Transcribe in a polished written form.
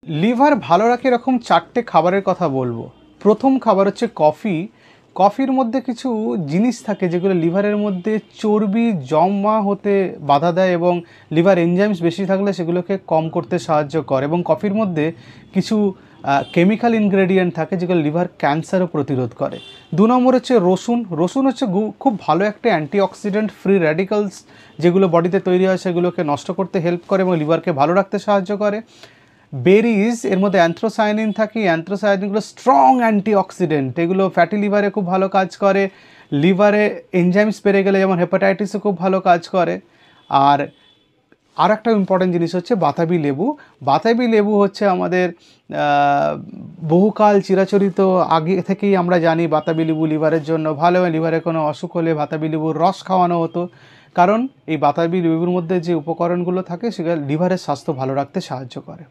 Liver ভালো রাখে এরকম 4টে খাবারের কথা বলবো। প্রথম খাবার হচ্ছে কফি। কফির মধ্যে কিছু জিনিস থাকে যেগুলো লিভারের মধ্যে চর্বি জমা হতে বাধা দেয় এবং লিভার এনজাইমস বেশি থাকলে সেগুলোকে কম করতে সাহায্য করে, এবং কফির মধ্যে কিছু কেমিক্যাল ইনগ্রেডিয়েন্ট থাকে যেগুলো লিভার ক্যান্সারও প্রতিরোধ করে। 2 নম্বর হচ্ছে রসুন। রসুন হচ্ছে খুব ভালো একটা অ্যান্টিঅক্সিডেন্ট, ফ্রি র্যাডিক্যালস যেগুলো বডিতে তৈরি হয় সেগুলোকে নষ্ট করতে হেল্প করে এবং লিভারকে ভালো রাখতে সাহায্য করে। বেরিজ, এর মধ্যে অ্যান্থ্রোসায়ানিন থাকে। অ্যান্থ্রোসায়ানিনগুলো স্ট্রং অ্যান্টিঅক্সিডেন্ট, এগুলো ফ্যাটি লিভারে খুব ভালো কাজ করে। লিভারে এনজাইমস বেড়ে গেলে যেমন হেপাটাইটিসে খুব ভালো কাজ করে। আর একটা ইম্পর্টেন্ট জিনিস হচ্ছে বাতাবি লেবু। বাতাবি লেবু হচ্ছে আমাদের বহুকাল চিরাচরিত আগে থেকেই আমরা জানি বাতাবি লেবু লিভারের জন্য ভালো। লিভারে কোনো অসুখ হলে বাতাবি লেবুর রস খাওয়ানো হতো, কারণ এই বাতাবি লেবুর মধ্যে যে উপকরণগুলো থাকে সেগুলো লিভারের স্বাস্থ্য ভালো রাখতে সাহায্য করে।